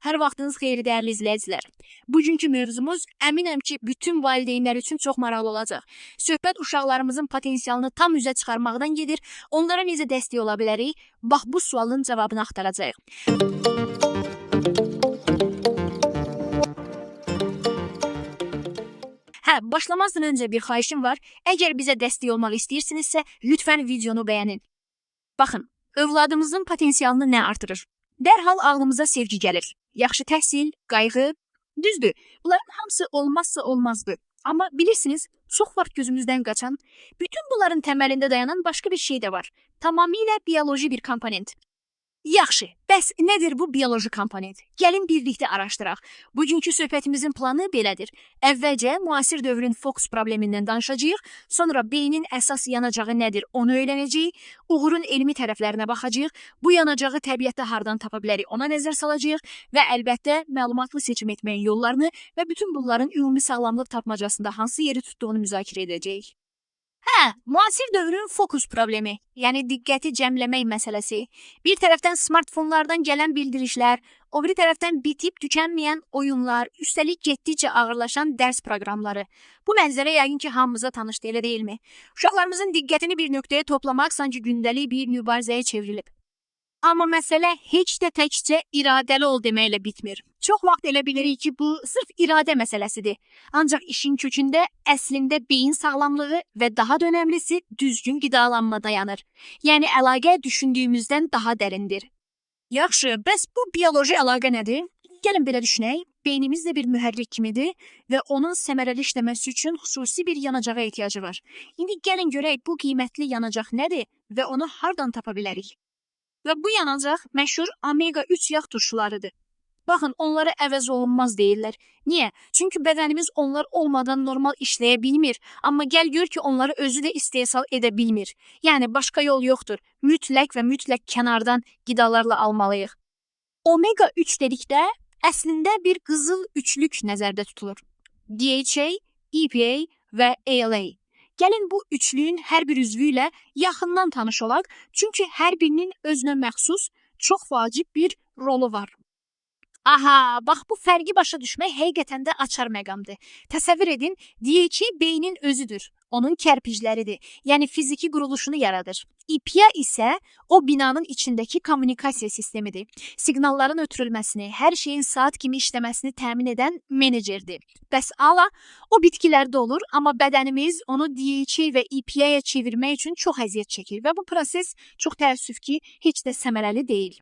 Hər vaxtınız xeyir, dəyərli izləyicilər. Bugünkü mövzumuz əminəm ki, bütün valideynlər üçün çox maraqlı olacaq. Söhbət uşaqlarımızın potensialını tam üzə çıxarmaqdan gedir. Onlara necə dəstək ola bilərik? Bax, bu sualın cavabını axtaracağıq. Başlamazdan öncə bir xahişim var. Əgər bizə dəstək olmaq istəyirsinizsə, lütfən videonu bəyənin. Baxın, övladımızın potensialını nə artırır? Dərhal ağlımıza sevgi gəlir. Yaxşı təhsil, qayğı, düzdür. Bunların hamısı olmazsa olmazdır. Amma bilirsiniz, çox vaxt gözümüzdən qaçan, bütün bunların təməlində dayanan başqa bir şey də var. Tamamilə bioloji bir komponent. Yaxşı, bəs nədir bu bioloji komponent? Gəlin birlikdə araşdıraq. Bugünkü söhbətimizin planı belədir. Əvvəlcə müasir dövrün fokus problemindən danışacağıq, sonra beynin əsas yanacağı nədir onu öyrənəcəyik, uğurun elmi tərəflərinə baxacağıq, bu yanacağı təbiətdə hardan tapa bilərik ona nəzər salacağıq və əlbəttə məlumatlı seçim etməyin yollarını və bütün bunların ümumi sağlamlıq tapmacasında hansı yeri tutduğunu müzakirə edəcəyik. Müasir dövrün fokus problemi, yəni diqqəti cəmləmək məsələsi. Bir tərəfdən smartfonlardan gələn bildirişlər, o biri tərəfdən bitib tükənməyən oyunlar, üstəlik getdikcə ağırlaşan dərs proqramları. Bu mənzərə yəqin ki, hamımıza tanışdır, elə deyilmi? Uşaqlarımızın diqqətini bir nöqtəyə toplamaq sanki gündəlik bir mübarizəyə çevrilib. Amma məsələ heç də təkcə iradəli ol deməklə bitmir. Çox vaxt elə bilirik ki, bu sırf iradə məsələsidir. Ancaq işin kökündə əslində beyin sağlamlığı və daha da önəmlisi düzgün qidalanma dayanır. Yəni əlaqə düşündüyümüzdən daha dərindir. Yaxşı, bəs bu bioloji əlaqə nədir? Gəlin belə düşünək. Beynimiz də bir mühərrik kimidir və onun səmərəli işləməsi üçün xüsusi bir yanacağa ehtiyacı var. İndi gəlin görək bu qiymətli yanacaq nədir və onu hardan tapa bilərik? Və bu yanacaq məşhur omega-3 yağ turşularıdır. Baxın, onlara əvəz olunmaz deyirlər. Niyə? Çünki bədənimiz onlar olmadan normal işləyə bilmir. Amma gəl gör ki, onları özü də istehsal edə bilmir. Yəni, başqa yol yoxdur. Mütləq və mütləq kənardan qidalarla almalıyıq. Omega-3 dedikdə əslində bir qızıl üçlük nəzərdə tutulur. DHA, EPA və ALA. Gəlin bu üçlüyün hər bir üzvü ilə yaxından tanış olaq, çünki hər birinin özünə məxsus, çox vacib bir rolu var. Aha, bax bu fərqi başa düşmək həqiqətən də açar məqamdır. Təsəvvür edin, DHA beynin özüdür, onun kərpicləridir, yəni fiziki quruluşunu yaradır. EPA isə o binanın içindəki kommunikasiya sistemidir. Siqnalların ötürülməsini, hər şeyin saat kimi işləməsini təmin edən menecerdir. Bəs ALA o bitkilərdə olur, amma bədənimiz onu DHA və EPA-ya çevirmək üçün çox əziyyət çəkir və bu proses çox təəssüf ki, heç də səmərəli deyil.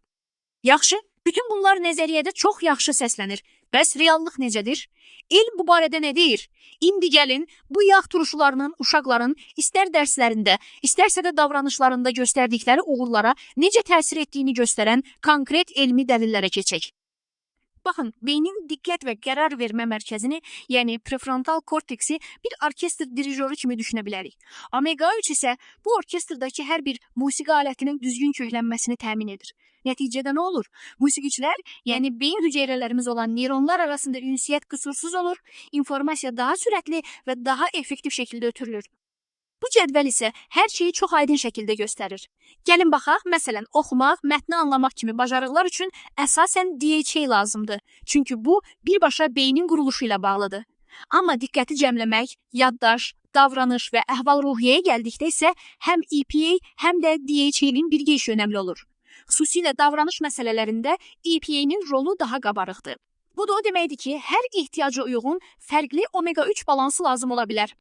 Yaxşı, bütün bunlar nəzəriyyədə çox yaxşı səslənir. Bəs reallıq necədir? Elm bu barədə nə deyir? İndi gəlin bu yağ turşularının uşaqların istər dərslərində, istərsə də davranışlarında göstərdikləri uğurlara necə təsir etdiyini göstərən konkret elmi dəlillərə keçək. Baxın, beynin diqqət və qərar vermə mərkəzini, yəni prefrontal korteksi bir orkestr dirijoru kimi düşünə bilərik. Omega-3 isə bu orkestrdakı hər bir musiqi alətinin düzgün köklənməsini təmin edir. Nəticədə nə olur? Musiqiçilər, yəni beyin hüceyrələrimiz olan neyronlar arasında ünsiyyət qüsursuz olur, informasiya daha sürətli və daha effektiv şəkildə ötürülür. Bu cədvəl isə hər şeyi çox aydın şəkildə göstərir. Gəlin baxaq, məsələn, oxumaq, mətni anlamaq kimi bacarıqlar üçün əsasən DHA lazımdır. Çünki bu birbaşa beynin quruluşu ilə bağlıdır. Amma diqqəti cəmləmək, yaddaş, davranış və əhval-ruhiyyəyə gəldikdə isə həm EPA, həm də DHA-nin birgə işi önəmli olur. Xüsusilə davranış məsələlərində EPA-nin rolu daha qabarıqdır. Bu da o deməkdir ki, hər ehtiyaca uyğun fərqli omega-3 balansı lazım ola bilər.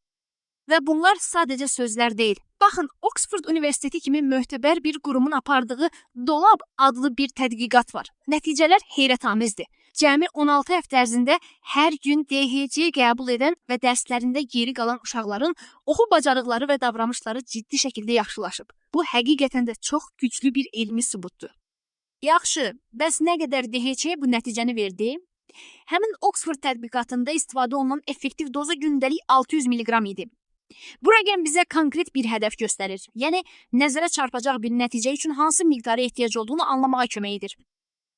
Və bunlar sadəcə sözlər deyil. Baxın, Oxford Universiteti kimi möhtəbər bir qurumun apardığı Dolab adlı bir tədqiqat var. Nəticələr heyrətamizdir. Cəmi 16 həftə ərzində hər gün DHC qəbul edən və dərslərində geri qalan uşaqların oxu bacarıqları və davranışları ciddi şəkildə yaxşılaşıb. Bu həqiqətən də çox güclü bir elmi sübutdur. Yaxşı, bəs nə qədər DHC bu nəticəni verdi? Həmin Oxford tədqiqatında istifadə olunan effektiv doza gündəlik 600 mg idi. Bu rəqəm bizə konkret bir hədəf göstərir. Yəni, nəzərə çarpacaq bir nəticə üçün hansı miqdara ehtiyac olduğunu anlamağa kömək edir.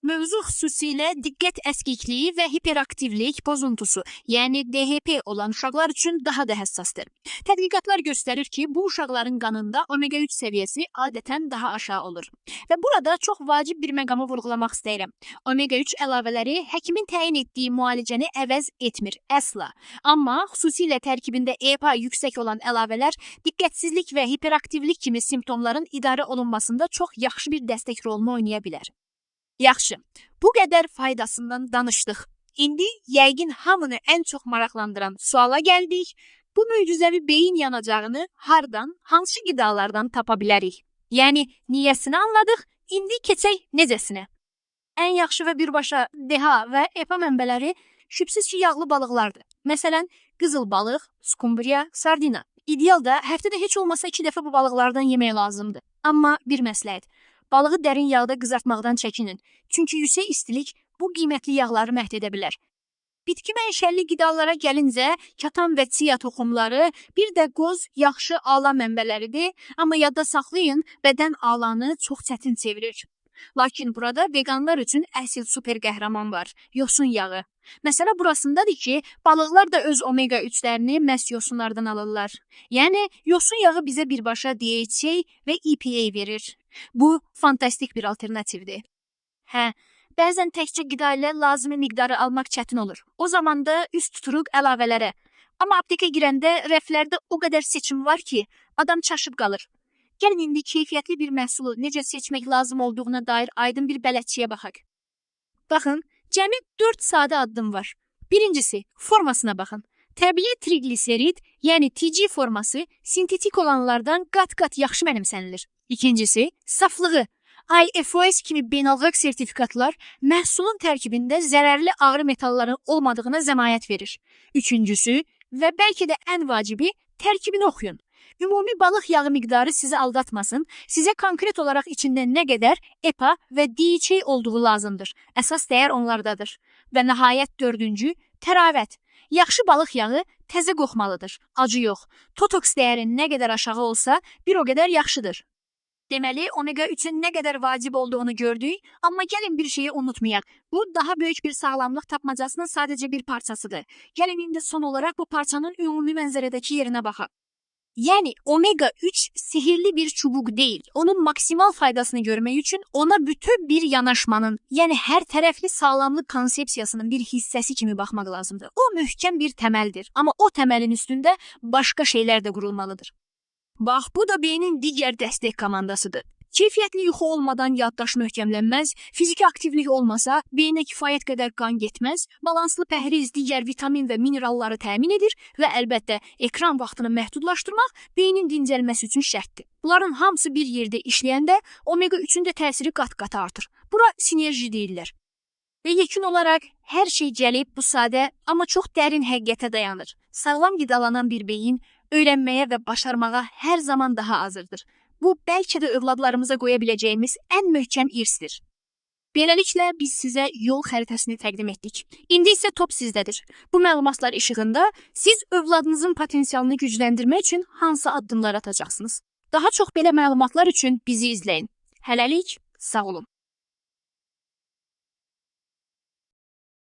Mövzu xüsusilə diqqət əskikliyi və hiperaktivlik pozuntusu, yəni DHP olan uşaqlar üçün daha da həssasdır. Tədqiqatlar göstərir ki, bu uşaqların qanında omega-3 səviyyəsi adətən daha aşağı olur. Və burada çox vacib bir məqamı vurğulamaq istəyirəm. Omega-3 əlavələri həkimin təyin etdiyi müalicəni əvəz etmir, əsla. Amma xüsusilə tərkibində EPA yüksək olan əlavələr diqqətsizlik və hiperaktivlik kimi simptomların idarə olunmasında çox yaxşı bir dəstək rolunu oynaya bilər. Yaxşı, bu qədər faydasından danışdıq. İndi yəqin hamını ən çox maraqlandıran suala gəldik. Bu möcüzəvi beyin yanacağını hardan, hansı qidalardan tapa bilərik? Yəni, niyəsini anladıq, indi keçək necəsinə. Ən yaxşı və birbaşa DHA və EPA mənbələri şübhəsiz ki, yağlı balıqlardır. Məsələn, qızıl balıq, skumbriya, sardina. İdealda həftədə heç olmasa 2 dəfə bu balıqlardan yemək lazımdır. Amma bir məsləhət. Balığı dərin yağda qızartmaqdan çəkinin. Çünki yüksək istilik bu qiymətli yağları məhv edə bilər. Bitki mənşəli qidalara gəlincə, katan və chia toxumları, bir də qoz yaxşı ala mənbələridir. Amma yadda saxlayın, bədən alanı çox çətin çevirir. Lakin burada veganlar üçün əsl super qəhrəman var, yosun yağı. Məsələ burasındadır ki, balıqlar da öz omega-3-lərini məhz yosunlardan alırlar. Yəni, yosun yağı bizə birbaşa DHA və EPA verir. Bu, fantastik bir alternativdir. Hə, bəzən təkcə qida ilə lazımi miqdarı almaq çətin olur. O zaman da üst tuturuq əlavələrə. Amma aptekə girəndə rəflərdə o qədər seçim var ki, adam çaşıb qalır. Gəlin indi keyfiyyətli bir məhsulu necə seçmək lazım olduğuna dair aydın bir bələdçiyə baxaq. Baxın, cəmi 4 sadə addım var. Birincisi, formasına baxın. Təbii trigliserid, yəni TG forması sintetik olanlardan qat-qat yaxşı mənimsənilir. İkincisi, saflığı. IFOS kimi beynəlxalq sertifikatlar məhsulun tərkibində zərərli ağır metalların olmadığına zəmanət verir. Üçüncüsü və bəlkə də ən vacibi, tərkibini oxuyun. Ümumi balıq yağı miqdarı sizi aldatmasın, sizə konkret olaraq içində nə qədər EPA və DHA olduğu lazımdır. Əsas dəyər onlardadır. Və nəhayət dördüncü, təravət. Yaxşı balıq yağı təzə qoxmalıdır, acı yox. Totoks dəyəri nə qədər aşağı olsa, bir o qədər yaxşıdır. Deməli, omega-3-ün nə qədər vacib olduğunu gördük, amma gəlin bir şeyi unutmayaq. Bu, daha böyük bir sağlamlıq tapmacasının sadəcə bir parçasıdır. Gəlin indi son olaraq bu parçanın ümumi mənzərədəki yerinə baxaq. Yəni, omega-3 sihirli bir çubuq deyil. Onun maksimal faydasını görmək üçün ona bütün bir yanaşmanın, yəni hər tərəfli sağlamlıq konsepsiyasının bir hissəsi kimi baxmaq lazımdır. O, möhkəm bir təməldir, amma o təməlin üstündə başqa şeylər də qurulmalıdır. Bax, bu da beynin digər dəstək komandasıdır. Keyfiyyətli yuxu olmadan yaddaş möhkəmlənməz, fiziki aktivlik olmasa beyinə kifayət qədər qan getməz, balanslı pəhriz digər vitamin və mineralları təmin edir və əlbəttə ekran vaxtını məhdudlaşdırmaq beynin dincəlməsi üçün şərtdir. Bunların hamısı bir yerdə işləyəndə omega-3-ün də təsiri qat-qat artır. Bura sinerji deyirlər. Və yekun olaraq hər şey gəlib bu sadə, amma çox dərin həqiqətə dayanır. Sağlam qidalanan bir beyin öyrənməyə və başarmağa hər zaman daha hazırdır. Bu, bəlkə də övladlarımıza qoya biləcəyimiz ən möhkəm irsdir. Beləliklə, biz sizə yol xəritəsini təqdim etdik. İndi isə top sizdədir. Bu məlumatlar işığında siz övladınızın potensialını gücləndirmək üçün hansı addımlar atacaqsınız? Daha çox belə məlumatlar üçün bizi izləyin. Hələlik, sağ olun.